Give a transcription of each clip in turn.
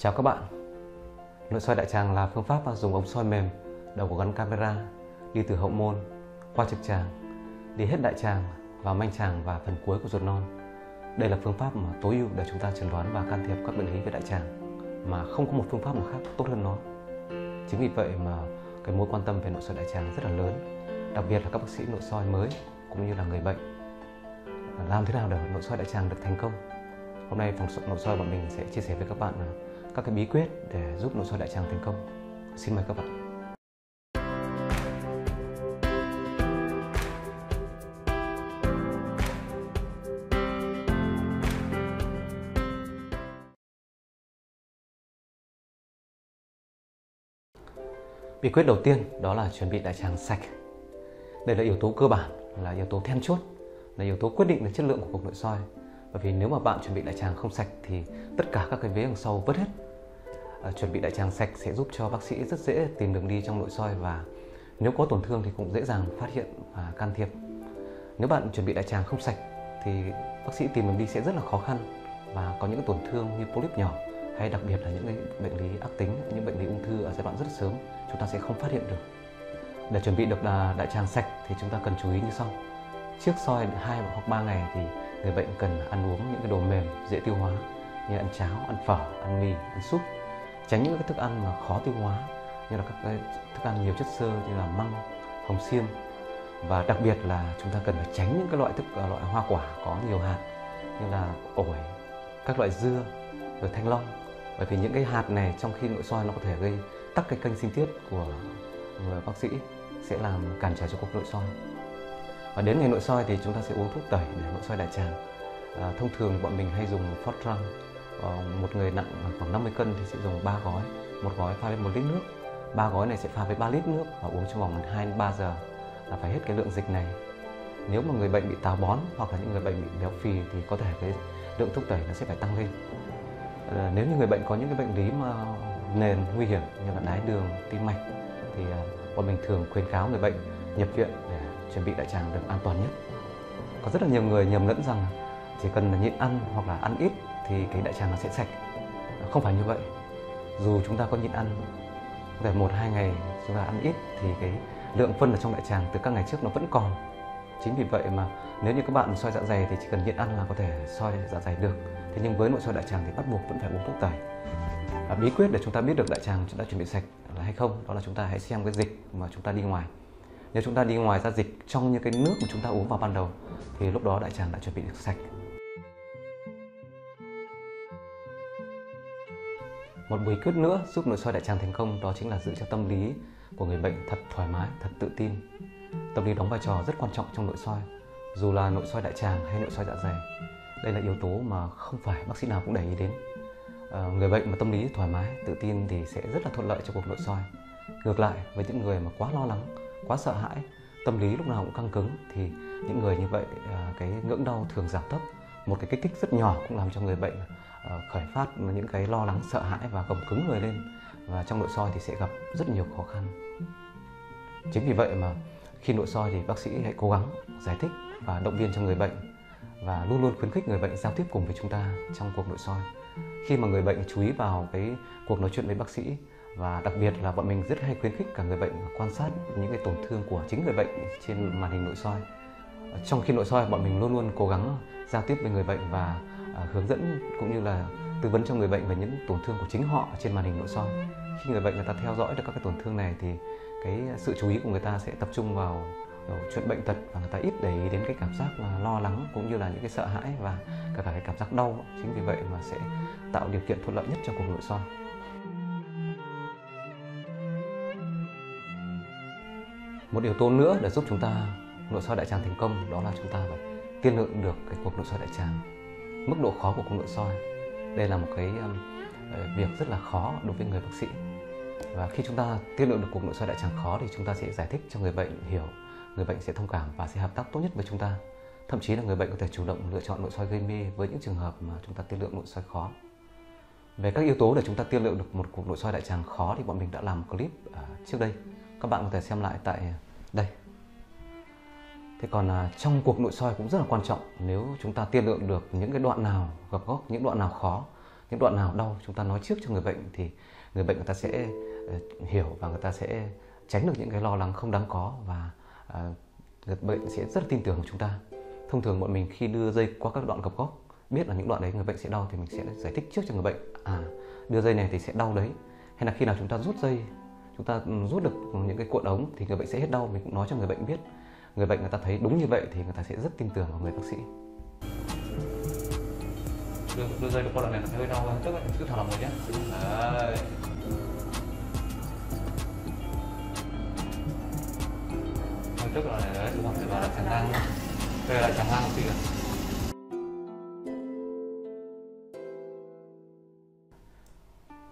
Chào các bạn. Nội soi đại tràng là phương pháp dùng ống soi mềm, đầu có gắn camera, đi từ hậu môn qua trực tràng, đi hết đại tràng vào manh tràng và phần cuối của ruột non. Đây là phương pháp tối ưu để chúng ta chẩn đoán và can thiệp các bệnh lý về đại tràng mà không có một phương pháp nào khác tốt hơn nó. Chính vì vậy mà cái mối quan tâm về nội soi đại tràng rất là lớn, đặc biệt là các bác sĩ nội soi mới cũng như là người bệnh. Làm thế nào để nội soi đại tràng được thành công? Hôm nay phòng nội soi bọn mình sẽ chia sẻ với các bạn các cái bí quyết để giúp nội soi đại tràng thành công. Xin mời các bạn. Bí quyết đầu tiên đó là chuẩn bị đại tràng sạch. Đây là yếu tố cơ bản, là yếu tố then chốt, là yếu tố quyết định đến chất lượng của cuộc nội soi. Bởi vì nếu mà bạn chuẩn bị đại tràng không sạch thì tất cả các cái vế đằng sau vứt hết. Chuẩn bị đại tràng sạch sẽ giúp cho bác sĩ rất dễ tìm đường đi trong nội soi, và nếu có tổn thương thì cũng dễ dàng phát hiện và can thiệp. Nếu bạn chuẩn bị đại tràng không sạch thì bác sĩ tìm đường đi sẽ rất là khó khăn, và có những tổn thương như polyp nhỏ hay đặc biệt là những cái bệnh lý ác tính, những bệnh lý ung thư ở giai đoạn rất sớm chúng ta sẽ không phát hiện được. Để chuẩn bị được đại tràng sạch thì chúng ta cần chú ý như sau. Trước soi 2 hoặc 3 ngày thì người bệnh cần ăn uống những cái đồ mềm dễ tiêu hóa như ăn cháo, ăn phở, ăn mì, ăn súp. Tránh những cái thức ăn mà khó tiêu hóa như là các cái thức ăn nhiều chất xơ như là măng, hồng xiêm. Và đặc biệt là chúng ta cần phải tránh những cái loại hoa quả có nhiều hạt như là ổi, các loại dưa, rồi thanh long. Bởi vì những cái hạt này trong khi nội soi nó có thể gây tắc cái kênh sinh tiết của người bác sĩ, sẽ làm cản trở cho cuộc nội soi. Và đến ngày nội soi thì chúng ta sẽ uống thuốc tẩy để nội soi đại tràng. Thông thường bọn mình hay dùng Fortran. Một người nặng khoảng 50 cân thì sẽ dùng 3 gói, một gói pha với 1 lít nước. 3 gói này sẽ pha với 3 lít nước và uống trong vòng 2 đến 3 giờ là phải hết cái lượng dịch này. Nếu mà người bệnh bị táo bón hoặc là những người bệnh bị béo phì thì có thể cái lượng thuốc tẩy nó sẽ phải tăng lên. Nếu như người bệnh có những cái bệnh lý mà nền nguy hiểm như là đái đường, tim mạch thì bọn mình thường khuyến cáo người bệnh nhập viện để chuẩn bị đại tràng được an toàn nhất. Có rất là nhiều người nhầm lẫn rằng chỉ cần nhịn ăn hoặc là ăn ít thì cái đại tràng nó sẽ sạch. Không phải như vậy. Dù chúng ta có nhịn ăn về 1-2 ngày chúng ta ăn ít thì cái lượng phân ở trong đại tràng từ các ngày trước nó vẫn còn. Chính vì vậy mà nếu như các bạn soi dạ dày thì chỉ cần nhịn ăn là có thể soi dạ dày được. Thế nhưng với nội soi đại tràng thì bắt buộc vẫn phải uống thuốc tẩy. Bí quyết để chúng ta biết được đại tràng chúng ta chuẩn bị sạch là hay không, đó là chúng ta hãy xem cái dịch mà chúng ta đi ngoài. Nếu chúng ta đi ngoài ra dịch trong những cái nước mà chúng ta uống vào ban đầu thì lúc đó đại tràng đã chuẩn bị được sạch. Một bí quyết nữa giúp nội soi đại tràng thành công đó chính là giữ cho tâm lý của người bệnh thật thoải mái, thật tự tin. Tâm lý đóng vai trò rất quan trọng trong nội soi, dù là nội soi đại tràng hay nội soi dạ dày. Đây là yếu tố mà không phải bác sĩ nào cũng để ý đến. Người bệnh mà tâm lý thoải mái, tự tin thì sẽ rất là thuận lợi cho cuộc nội soi. Ngược lại, với những người mà quá lo lắng, quá sợ hãi, tâm lý lúc nào cũng căng cứng thì những người như vậy cái ngưỡng đau thường giảm thấp. Một cái kích thích rất nhỏ cũng làm cho người bệnh khởi phát những cái lo lắng, sợ hãi và gồng cứng người lên, và trong nội soi thì sẽ gặp rất nhiều khó khăn. Chính vì vậy mà khi nội soi thì bác sĩ hãy cố gắng giải thích và động viên cho người bệnh, và luôn luôn khuyến khích người bệnh giao tiếp cùng với chúng ta trong cuộc nội soi. Khi mà người bệnh chú ý vào cái cuộc nói chuyện với bác sĩ, và đặc biệt là bọn mình rất hay khuyến khích cả người bệnh quan sát những cái tổn thương của chính người bệnh trên màn hình nội soi. Trong khi nội soi bọn mình luôn luôn cố gắng giao tiếp với người bệnh và hướng dẫn cũng như là tư vấn cho người bệnh về những tổn thương của chính họ trên màn hình nội soi. Khi người bệnh người ta theo dõi được các cái tổn thương này thì cái sự chú ý của người ta sẽ tập trung vào chuyện bệnh tật, và người ta ít để ý đến cái cảm giác lo lắng cũng như là những cái sợ hãi và cả cái cảm giác đau. Chính vì vậy mà sẽ tạo điều kiện thuận lợi nhất cho cuộc nội soi. Một yếu tố nữa để giúp chúng ta nội soi đại tràng thành công đó là chúng ta phải tiên lượng được cái cuộc nội soi đại tràng. Mức độ khó của cuộc nội soi, đây là một cái việc rất là khó đối với người bác sĩ. Và khi chúng ta tiên lượng được cuộc nội soi đại tràng khó thì chúng ta sẽ giải thích cho người bệnh hiểu, người bệnh sẽ thông cảm và sẽ hợp tác tốt nhất với chúng ta. Thậm chí là người bệnh có thể chủ động lựa chọn nội soi gây mê với những trường hợp mà chúng ta tiên lượng nội soi khó. Về các yếu tố để chúng ta tiên lượng được một cuộc nội soi đại tràng khó thì bọn mình đã làm clip trước đây. Các bạn có thể xem lại tại đây. Thế còn trong cuộc nội soi cũng rất là quan trọng, nếu chúng ta tiên lượng được những cái đoạn nào gặp góc, những đoạn nào khó những đoạn nào đau chúng ta nói trước cho người bệnh thì người bệnh người ta sẽ hiểu và người ta sẽ tránh được những cái lo lắng không đáng có, và người bệnh sẽ rất là tin tưởng vào chúng ta. Thông thường bọn mình khi đưa dây qua các đoạn gập góc, biết là những đoạn đấy người bệnh sẽ đau thì mình sẽ giải thích trước cho người bệnh, đưa dây này thì sẽ đau đấy. Hay là khi nào chúng ta rút dây, chúng ta rút được những cái cuộn ống thì người bệnh sẽ hết đau, mình cũng nói cho người bệnh biết. Người bệnh người ta thấy đúng như vậy thì người ta sẽ rất tin tưởng vào người bác sĩ. Đưa dây được qua đoạn này là hơi đau hơn, tức là cứ thả lỏng rồi nhé. Đấy. Tức là này đấy, chúng ta phải vào lại chàng ngang. Đây là chàng ngang một tí rồi.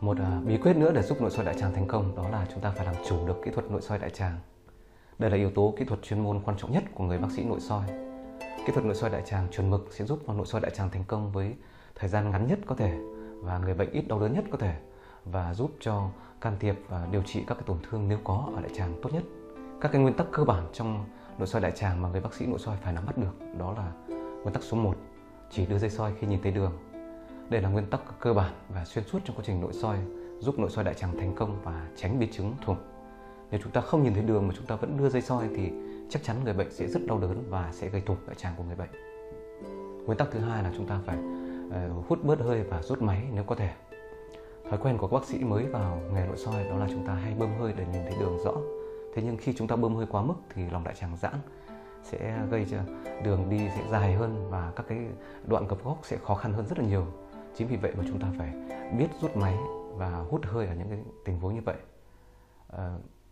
Một bí quyết nữa để giúp nội soi đại tràng thành công đó là chúng ta phải làm chủ được kỹ thuật nội soi đại tràng. Đây là yếu tố kỹ thuật chuyên môn quan trọng nhất của người bác sĩ nội soi. Kỹ thuật nội soi đại tràng chuẩn mực sẽ giúp nội soi đại tràng thành công với thời gian ngắn nhất có thể và người bệnh ít đau đớn nhất có thể, và giúp cho can thiệp và điều trị các cái tổn thương nếu có ở đại tràng tốt nhất. Các cái nguyên tắc cơ bản trong nội soi đại tràng mà người bác sĩ nội soi phải nắm bắt được đó là nguyên tắc số 1, chỉ đưa dây soi khi nhìn thấy đường. Đây là nguyên tắc cơ bản và xuyên suốt trong quá trình nội soi, giúp nội soi đại tràng thành công và tránh biến chứng thủng. Nếu chúng ta không nhìn thấy đường mà chúng ta vẫn đưa dây soi thì chắc chắn người bệnh sẽ rất đau đớn và sẽ gây thủng đại tràng của người bệnh. Nguyên tắc thứ hai là chúng ta phải hút bớt hơi và rút máy nếu có thể. Thói quen của các bác sĩ mới vào nghề nội soi đó là chúng ta hay bơm hơi để nhìn thấy đường rõ. Thế nhưng khi chúng ta bơm hơi quá mức thì lòng đại tràng giãn, sẽ gây cho đường đi sẽ dài hơn và các cái đoạn gập góc sẽ khó khăn hơn rất là nhiều. Chính vì vậy mà chúng ta phải biết rút máy và hút hơi ở những cái tình huống như vậy.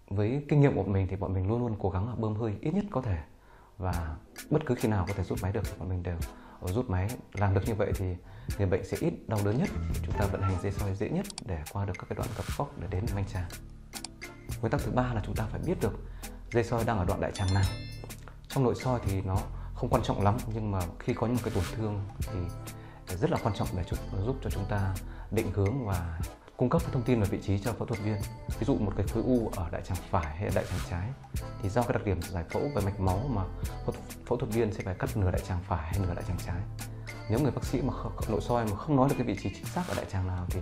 Với kinh nghiệm của mình thì bọn mình luôn luôn cố gắng là bơm hơi ít nhất có thể, và bất cứ khi nào có thể rút máy được thì bọn mình đều rút máy. Làm được như vậy thì người bệnh sẽ ít đau đớn nhất, chúng ta vận hành dây soi dễ nhất để qua được các cái đoạn gập góc để đến manh tràng. Nguyên tắc thứ ba là chúng ta phải biết được dây soi đang ở đoạn đại tràng nào. Trong nội soi thì nó không quan trọng lắm, nhưng mà khi có những cái tổn thương thì rất là quan trọng để giúp cho chúng ta định hướng và cung cấp thông tin về vị trí cho phẫu thuật viên. Ví dụ một cái khối u ở đại tràng phải hay đại tràng trái thì do cái đặc điểm giải phẫu về mạch máu mà phẫu thuật viên sẽ phải cắt nửa đại tràng phải hay nửa đại tràng trái. Nếu người bác sĩ mà nội soi mà không nói được cái vị trí chính xác ở đại tràng nào thì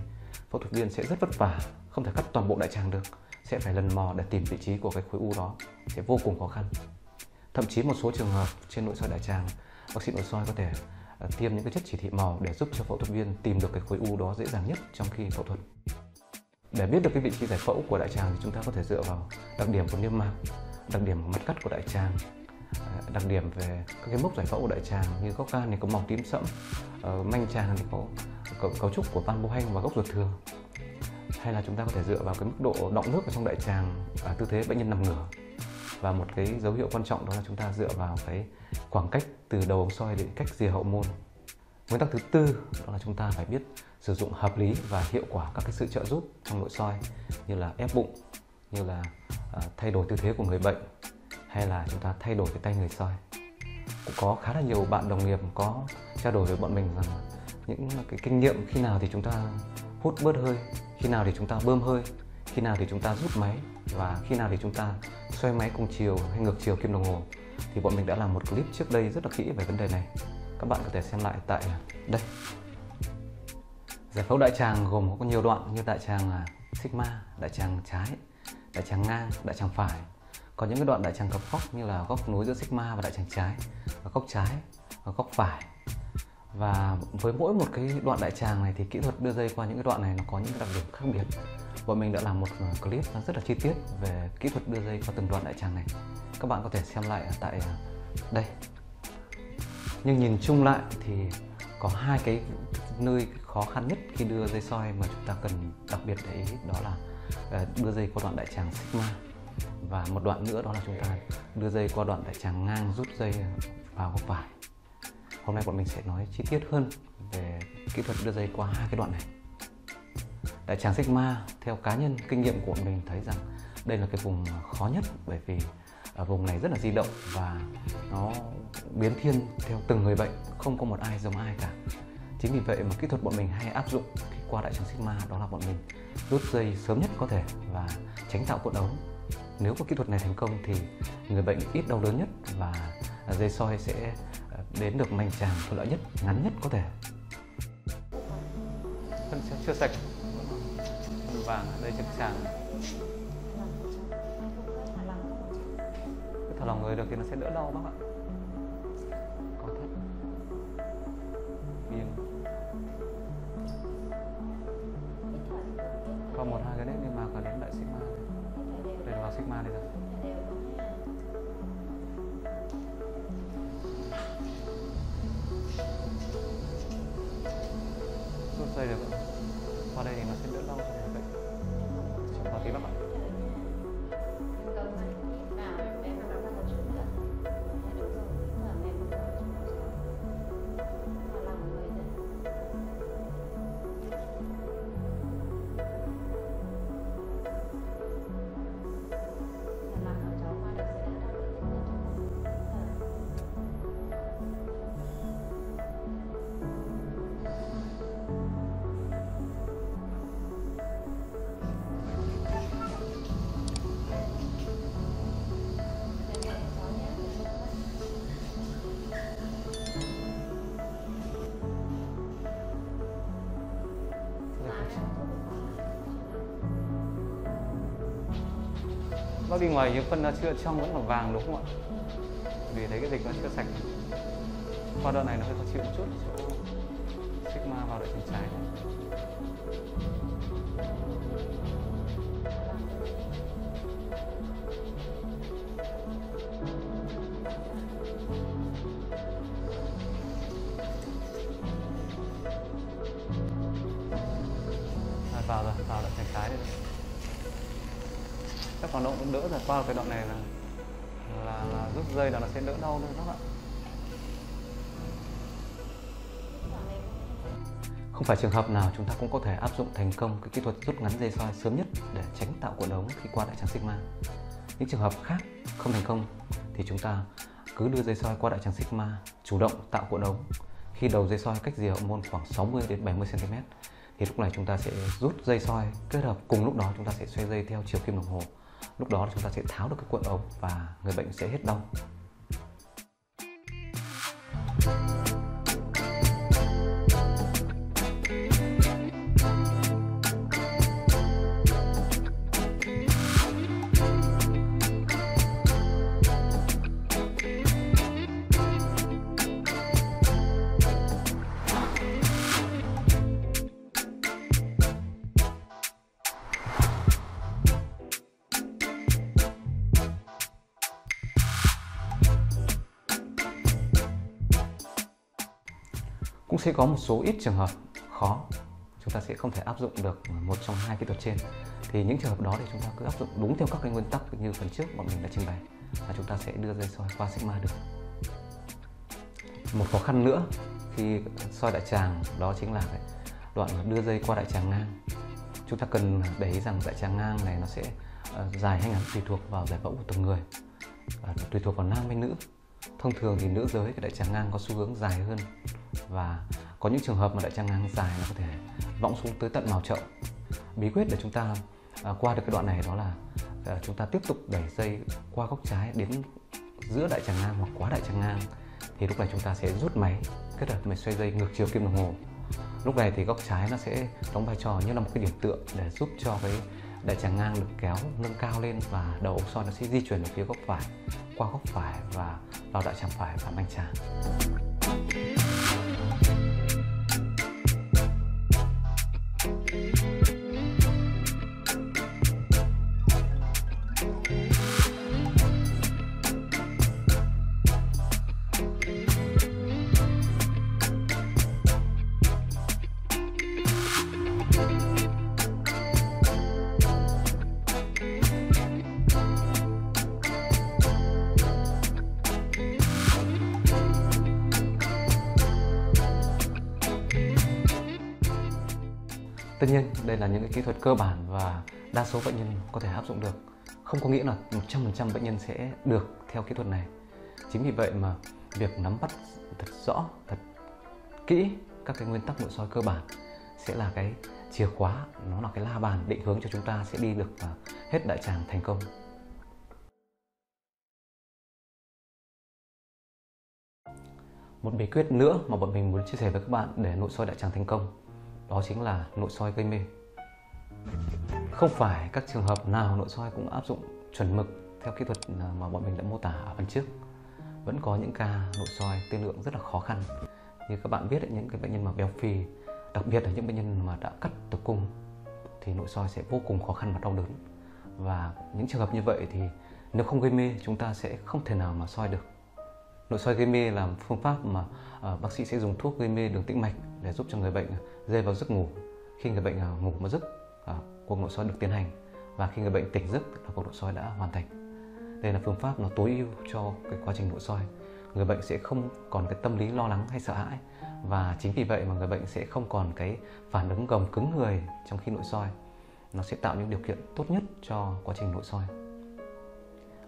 phẫu thuật viên sẽ rất vất vả, không thể cắt toàn bộ đại tràng được, sẽ phải lần mò để tìm vị trí của cái khối u đó, sẽ vô cùng khó khăn. Thậm chí một số trường hợp trên nội soi đại tràng, bác sĩ nội soi có thể tiêm những cái chất chỉ thị màu để giúp cho phẫu thuật viên tìm được cái khối u đó dễ dàng nhất trong khi phẫu thuật. Để biết được cái vị trí giải phẫu của đại tràng thì chúng ta có thể dựa vào đặc điểm của niêm mạc, đặc điểm của mặt cắt của đại tràng, đặc điểm về các cái mốc giải phẫu của đại tràng như góc gan thì có màu tím sẫm, manh tràng thì có cấu trúc của van Boeing và gốc ruột thừa. Hay là chúng ta có thể dựa vào cái mức độ đọng nước ở trong đại tràng, tư thế bệnh nhân nằm ngửa. Và một cái dấu hiệu quan trọng đó là chúng ta dựa vào cái khoảng cách từ đầu ống soi đến cách rìa hậu môn. Nguyên tắc thứ tư đó là chúng ta phải biết sử dụng hợp lý và hiệu quả các cái sự trợ giúp trong nội soi, như là ép bụng, như là thay đổi tư thế của người bệnh, hay là chúng ta thay đổi cái tay người soi. Cũng có khá là nhiều bạn đồng nghiệp có trao đổi với bọn mình rằng những cái kinh nghiệm khi nào thì chúng ta hút bớt hơi, khi nào thì chúng ta bơm hơi, khi nào thì chúng ta rút máy và khi nào thì chúng ta xoay máy cùng chiều hay ngược chiều kim đồng hồ. Thì bọn mình đã làm một clip trước đây rất là kỹ về vấn đề này. Các bạn có thể xem lại tại đây. Giải phẫu đại tràng gồm có nhiều đoạn như đại tràng sigma, đại tràng trái, đại tràng ngang, đại tràng phải. Có những cái đoạn đại tràng gập góc như là góc nối giữa sigma và đại tràng trái, góc trái và góc phải. Và với mỗi một cái đoạn đại tràng này thì kỹ thuật đưa dây qua những cái đoạn này nó có những cái đặc điểm khác biệt. Bọn mình đã làm một clip rất là chi tiết về kỹ thuật đưa dây qua từng đoạn đại tràng này. Các bạn có thể xem lại tại đây. Nhưng nhìn chung lại thì có hai cái nơi khó khăn nhất khi đưa dây soi mà chúng ta cần đặc biệt để ý, đó là đưa dây qua đoạn đại tràng sigma, và một đoạn nữa đó là chúng ta đưa dây qua đoạn đại tràng ngang, rút dây vào góc phải. Hôm nay bọn mình sẽ nói chi tiết hơn về kỹ thuật đưa dây qua hai cái đoạn này. Đại tràng sigma, theo cá nhân kinh nghiệm của mình thấy rằng đây là cái vùng khó nhất, bởi vì ở vùng này rất là di động và nó biến thiên theo từng người bệnh, không có một ai giống ai cả. Chính vì vậy mà kỹ thuật bọn mình hay áp dụng khi qua đại tràng sigma đó là bọn mình rút dây sớm nhất có thể và tránh tạo cuộn ống. Nếu có kỹ thuật này thành công thì người bệnh ít đau đớn nhất và dây soi sẽ đến được manh tràng thuận lợi nhất, ngắn nhất có thể. phân chưa sạch, vàng ở đây trực tràng. Cứ thả lỏng người được thì nó sẽ đỡ đau bác ạ. Có thấp, yên. Còn 1-2 cái nét nhưng mà cả đến đại sigma. Đây là vào sigma đây rồi. Rút dây được. Qua đây thì nó sẽ đỡ đau cho người bệnh. Chụp vào tí bác ạ. Bác đi ngoài những phân nó chưa trong vẫn là vàng đúng không ạ? Vì thấy cái dịch nó chưa sạch. Qua đoạn này nó hơi khó chịu một chút, chỗ sigma vào đại tràng trái. Vào đại tràng trái đây. Chắc còn nó cũng đỡ rồi, qua cái đoạn này là rút dây là nó sẽ đỡ đau nữa các bạn. Không phải trường hợp nào chúng ta cũng có thể áp dụng thành công cái kỹ thuật rút ngắn dây soi sớm nhất để tránh tạo cuộn ống khi qua đại tràng sigma. Những trường hợp khác không thành công thì chúng ta cứ đưa dây soi qua đại tràng sigma, chủ động tạo cuộn ống. Khi đầu dây soi cách rìa hậu môn khoảng 60 đến 70 cm thì lúc này chúng ta sẽ rút dây soi, kết hợp cùng lúc đó chúng ta sẽ xoay dây theo chiều kim đồng hồ. Lúc đó chúng ta sẽ tháo được cái cuộn ống và người bệnh sẽ hết đau. Cũng sẽ có một số ít trường hợp khó, chúng ta sẽ không thể áp dụng được một trong hai kỹ thuật trên. Thì những trường hợp đó thì chúng ta cứ áp dụng đúng theo các cái nguyên tắc như phần trước bọn mình đã trình bày, và chúng ta sẽ đưa dây soi qua sigma được. Một khó khăn nữa khi soi đại tràng đó chính là cái đoạn đưa dây qua đại tràng ngang. Chúng ta cần để ý rằng đại tràng ngang này nó sẽ dài hay ngắn tùy thuộc vào giải phẫu của từng người, tùy thuộc vào nam hay nữ. Thông thường thì nữ giới cái đại tràng ngang có xu hướng dài hơn, và có những trường hợp mà đại tràng ngang dài nó có thể võng xuống tới tận mào chậu. Bí quyết để chúng ta qua được cái đoạn này đó là chúng ta tiếp tục đẩy dây qua góc trái đến giữa đại tràng ngang hoặc quá đại tràng ngang. Thì lúc này chúng ta sẽ rút máy kết hợp với xoay dây ngược chiều kim đồng hồ. Lúc này thì góc trái nó sẽ đóng vai trò như là một cái điểm tựa để giúp cho cái đại tràng ngang được kéo nâng cao lên, và đầu ống soi nó sẽ di chuyển về phía góc phải, qua góc phải và vào đại tràng phải và manh tràng. Tất nhiên đây là những cái kỹ thuật cơ bản và đa số bệnh nhân có thể áp dụng được. Không có nghĩa là 100% bệnh nhân sẽ được theo kỹ thuật này. Chính vì vậy mà việc nắm bắt thật rõ, thật kỹ các cái nguyên tắc nội soi cơ bản sẽ là cái chìa khóa, nó là cái la bàn định hướng cho chúng ta sẽ đi được hết đại tràng thành công. Một bí quyết nữa mà bọn mình muốn chia sẻ với các bạn để nội soi đại tràng thành công, đó chính là nội soi gây mê. Không phải các trường hợp nào nội soi cũng áp dụng chuẩn mực theo kỹ thuật mà bọn mình đã mô tả ở phần trước. Vẫn có những ca nội soi tiên lượng rất là khó khăn. Như các bạn biết đấy, những cái bệnh nhân mà béo phì, đặc biệt là những bệnh nhân mà đã cắt tử cung thì nội soi sẽ vô cùng khó khăn và đau đớn. Và những trường hợp như vậy thì nếu không gây mê, chúng ta sẽ không thể nào mà soi được. Nội soi gây mê là phương pháp mà bác sĩ sẽ dùng thuốc gây mê đường tĩnh mạch để giúp cho người bệnh rơi vào giấc ngủ. Khi người bệnh ngủ một giấc, cuộc nội soi được tiến hành, và khi người bệnh tỉnh giấc là cuộc nội soi đã hoàn thành. Đây là phương pháp nó tối ưu cho cái quá trình nội soi. Người bệnh sẽ không còn cái tâm lý lo lắng hay sợ hãi, và chính vì vậy mà người bệnh sẽ không còn cái phản ứng gồng cứng người trong khi nội soi. Nó sẽ tạo những điều kiện tốt nhất cho quá trình nội soi.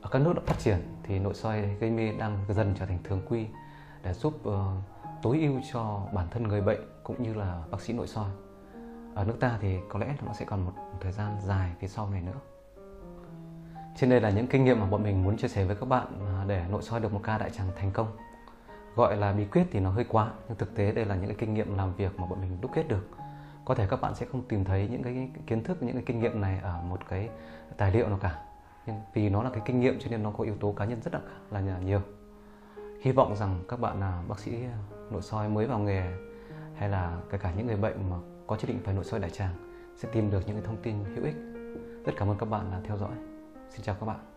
Ở các nước đã phát triển thì nội soi gây mê đang dần trở thành thường quy để giúp tối ưu cho bản thân người bệnh cũng như là bác sĩ nội soi. Ở nước ta thì có lẽ nó sẽ còn một thời gian dài phía sau này nữa. Trên đây là những kinh nghiệm mà bọn mình muốn chia sẻ với các bạn để nội soi được một ca đại tràng thành công. Gọi là bí quyết thì nó hơi quá, nhưng thực tế đây là những cái kinh nghiệm làm việc mà bọn mình đúc kết được. Có thể các bạn sẽ không tìm thấy những cái kiến thức, những cái kinh nghiệm này ở một cái tài liệu nào cả. Nhưng vì nó là cái kinh nghiệm cho nên nó có yếu tố cá nhân rất là nhiều. Hy vọng rằng các bạn là bác sĩ nội soi mới vào nghề, hay là kể cả những người bệnh mà có chỉ định phải nội soi đại tràng sẽ tìm được những cái thông tin hữu ích. Rất cảm ơn các bạn đã theo dõi. Xin chào các bạn.